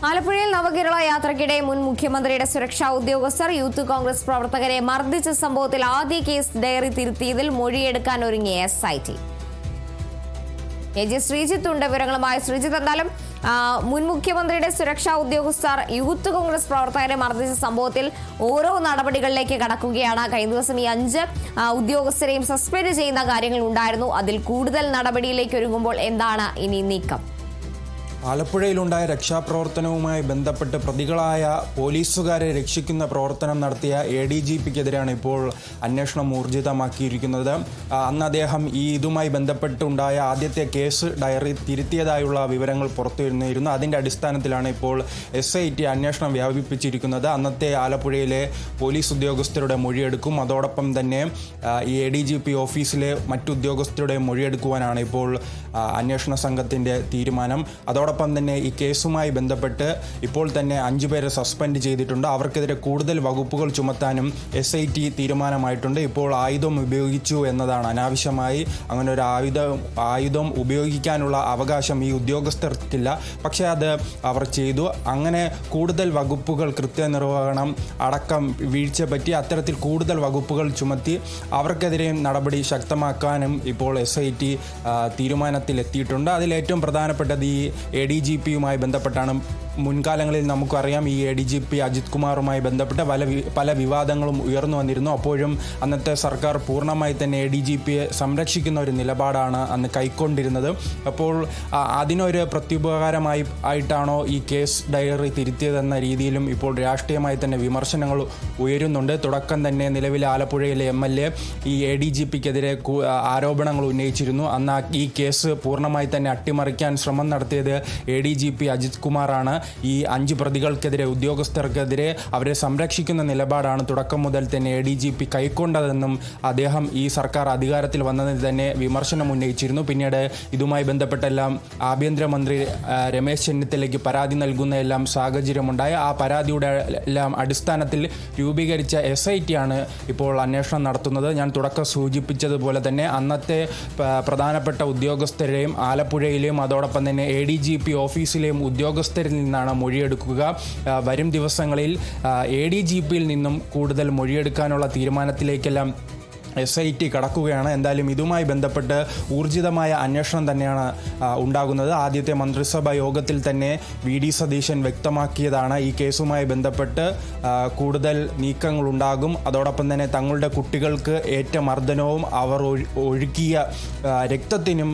ആലപ്പുഴയിൽ നവകേരള യാത്രയ്ക്കിടെ മുൻ മുഖ്യമന്ത്രിയുടെ സുരക്ഷാ ഉദ്യോഗസ്ഥർ യൂത്ത് കോൺഗ്രസ് പ്രവർത്തകരെ മർദ്ദിച്ച സംഭവത്തിൽ ആദ്യ കേസ് ഡയറി തിരുത്തിയതിൽ മൊഴിയെടുക്കാൻ ഒരുങ്ങി SIT. ശ്രീജിത്ത് ഉണ്ട് വിവരങ്ങളുമായി. ശ്രീജിത്ത്, എന്തായാലും മുൻ മുഖ്യമന്ത്രിയുടെ സുരക്ഷാ ഉദ്യോഗസ്ഥർ യൂത്ത് കോൺഗ്രസ് പ്രവർത്തകരെ മർദ്ദിച്ച സംഭവത്തിൽ ഓരോ നടപടികളിലേക്ക് കടക്കുകയാണ്. കഴിഞ്ഞ ദിവസം ഈ 5 ഉദ്യോഗസ്ഥരെയും സസ്പെൻഡ് ചെയ്യുന്ന കാര്യങ്ങൾ ഉണ്ടായിരുന്നു. അതിൽ കൂടുതൽ നടപടിയിലേക്ക് ഒരുങ്ങുമ്പോൾ എന്താണ് ഇനി നീക്കം? ആലപ്പുഴയിലുണ്ടായ രക്ഷാപ്രവർത്തനവുമായി ബന്ധപ്പെട്ട് പ്രതികളായ പോലീസുകാരെ രക്ഷിക്കുന്ന പ്രവർത്തനം നടത്തിയ ADGPക്കെതിരെയാണ് ഇപ്പോൾ അന്വേഷണം ഊർജിതമാക്കിയിരിക്കുന്നത്. അന്ന് അദ്ദേഹം ഇതുമായി ബന്ധപ്പെട്ടുണ്ടായ ആദ്യത്തെ കേസ് ഡയറി തിരുത്തിയതായുള്ള വിവരങ്ങൾ പുറത്തുവരുന്നിരുന്നു. അതിൻ്റെ അടിസ്ഥാനത്തിലാണ് ഇപ്പോൾ SIT അന്വേഷണം വ്യാപിപ്പിച്ചിരിക്കുന്നത്. അന്നത്തെ ആലപ്പുഴയിലെ പോലീസ് ഉദ്യോഗസ്ഥരുടെ മൊഴിയെടുക്കും. അതോടൊപ്പം തന്നെ ഈ ADGP ഓഫീസിലെ മറ്റുദ്യോഗസ്ഥരുടെ മൊഴിയെടുക്കുവാനാണ് ഇപ്പോൾ അന്വേഷണ സംഘത്തിൻ്റെ തീരുമാനം. അതോടൊപ്പം തന്നെ ഈ കേസുമായി ബന്ധപ്പെട്ട് ഇപ്പോൾ തന്നെ 5 പേരെ സസ്പെൻഡ് ചെയ്തിട്ടുണ്ട്. അവർക്കെതിരെ കൂടുതൽ വകുപ്പുകൾ ചുമത്താനും SIT തീരുമാനമായിട്ടുണ്ട്. ഇപ്പോൾ ആയുധം ഉപയോഗിച്ചു എന്നതാണ് അനാവശ്യമായി. അങ്ങനെ ഒരു ആയുധം ഉപയോഗിക്കാനുള്ള അവകാശം ഈ ഉദ്യോഗസ്ഥർക്കില്ല. പക്ഷേ അത് അവർ ചെയ്തു. അങ്ങനെ കൂടുതൽ വകുപ്പുകൾ, കൃത്യനിർവഹണം അടക്കം വീഴ്ച പറ്റി അത്തരത്തിൽ കൂടുതൽ വകുപ്പുകൾ ചുമത്തി അവർക്കെതിരെയും നടപടി ശക്തമാക്കാനും ഇപ്പോൾ SIT തീരുമാനത്തിലെത്തിയിട്ടുണ്ട്. അതിലേറ്റവും പ്രധാനപ്പെട്ടത് ഈ ADGPയുമായി ബന്ധപ്പെട്ടാണ്. മുൻകാലങ്ങളിൽ നമുക്കറിയാം ഈ ADGP അജിത് കുമാറുമായി ബന്ധപ്പെട്ട് പല വിവാദങ്ങളും ഉയർന്നു വന്നിരുന്നു. അപ്പോഴും അന്നത്തെ സർക്കാർ പൂർണ്ണമായി തന്നെ ADGPയെ സംരക്ഷിക്കുന്ന ഒരു നിലപാടാണ് അന്ന് കൈക്കൊണ്ടിരുന്നത്. അപ്പോൾ അതിനൊരു പ്രത്യുപകാരമായിട്ടാണോ ഈ കേസ് ഡയറി തിരുത്തിയതെന്ന രീതിയിലും ഇപ്പോൾ രാഷ്ട്രീയമായി തന്നെ വിമർശനങ്ങൾ ഉയരുന്നുണ്ട്. തുടക്കം തന്നെ നിലവിലെ ആലപ്പുഴയിലെ MLA ഈ ADGPക്കെതിരെ ആരോപണങ്ങൾ ഉന്നയിച്ചിരുന്നു. അന്ന് ഈ കേസ് പൂർണ്ണമായി തന്നെ അട്ടിമറിക്കാൻ ശ്രമം നടത്തിയത് ADGP അജിത് കുമാറാണ്. ഈ 5 പ്രതികൾക്കെതിരെ, ഉദ്യോഗസ്ഥർക്കെതിരെ അവരെ സംരക്ഷിക്കുന്ന നിലപാടാണ് തുടക്കം മുതൽ തന്നെ ADGP കൈക്കൊണ്ടതെന്നും അദ്ദേഹം ഈ സർക്കാർ അധികാരത്തിൽ വന്നതിൽ തന്നെ വിമർശനം ഉന്നയിച്ചിരുന്നു. പിന്നീട് ഇതുമായി ബന്ധപ്പെട്ടെല്ലാം ആഭ്യന്തരമന്ത്രി രമേശ് ചെന്നിത്തലയ്ക്ക് പരാതി നൽകുന്ന എല്ലാം സാഹചര്യമുണ്ടായി. ആ പരാതിയുടെ എല്ലാം അടിസ്ഥാനത്തിൽ രൂപീകരിച്ച SIT ആണ് ഇപ്പോൾ അന്വേഷണം നടത്തുന്നത്. ഞാൻ തുടക്കം സൂചിപ്പിച്ചതുപോലെ തന്നെ അന്നത്തെ പ്രധാനപ്പെട്ട ഉദ്യോഗസ്ഥരെയും ആലപ്പുഴയിലെയും അതോടൊപ്പം തന്നെ ADGP ഓഫീസിലെയും ഉദ്യോഗസ്ഥരിൽ നിന്നാണ് മൊഴിയെടുക്കുക. വരും ദിവസങ്ങളിൽ ADGPയിൽ നിന്നും കൂടുതൽ മൊഴിയെടുക്കാനുള്ള തീരുമാനത്തിലേക്കെല്ലാം SIT കടക്കുകയാണ്. എന്തായാലും ഇതുമായി ബന്ധപ്പെട്ട് ഊർജിതമായ അന്വേഷണം തന്നെയാണ് ഉണ്ടാകുന്നത്. ആദ്യത്തെ മന്ത്രിസഭാ യോഗത്തിൽ തന്നെ VD സതീശൻ വ്യക്തമാക്കിയതാണ് ഈ കേസുമായി ബന്ധപ്പെട്ട് കൂടുതൽ നീക്കങ്ങളുണ്ടാകും. അതോടൊപ്പം തന്നെ തങ്ങളുടെ കുട്ടികൾക്ക് ഏറ്റ മർദ്ദനവും അവർ ഒഴുക്കിയ രക്തത്തിനും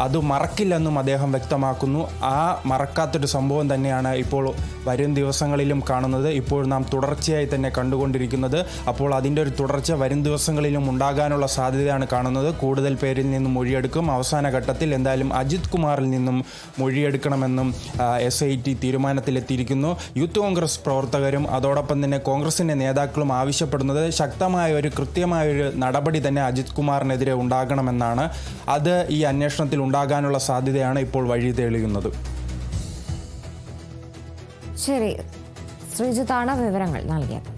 അത് മറക്കില്ലെന്നും അദ്ദേഹം വ്യക്തമാക്കുന്നു. ആ മറക്കാത്തൊരു സംഭവം തന്നെയാണ് ഇപ്പോൾ വരും ദിവസങ്ങളിലും കാണുന്നത്. ഇപ്പോൾ നാം തുടർച്ചയായി തന്നെ കണ്ടുകൊണ്ടിരിക്കുന്നത്. അപ്പോൾ അതിൻ്റെ ഒരു തുടർച്ച വരും ദിവസങ്ങളിൽ ഉണ്ടാകാനുള്ള സാധ്യതയാണ് കാണുന്നത്. കൂടുതൽ പേരിൽ നിന്നും മൊഴിയെടുക്കും. അവസാന ഘട്ടത്തിൽ എന്തായാലും അജിത് കുമാറിൽ നിന്നും മൊഴിയെടുക്കണമെന്നും SIT തീരുമാനത്തിലെത്തിയിരിക്കുന്നു. യൂത്ത് കോൺഗ്രസ് പ്രവർത്തകരും അതോടൊപ്പം തന്നെ കോൺഗ്രസിൻ്റെ നേതാക്കളും ആവശ്യപ്പെടുന്നത് ശക്തമായ കൃത്യമായൊരു നടപടി തന്നെ അജിത് കുമാറിനെതിരെ ഉണ്ടാകണമെന്നാണ്. അത് ഈ അന്വേഷണത്തിൽ ഉണ്ടാകാനുള്ള സാധ്യതയാണ് ഇപ്പോൾ വഴി തെളിയുന്നത്. ശരി, ശ്രീജിത്താണ് വിവരങ്ങൾ നൽകിയത്.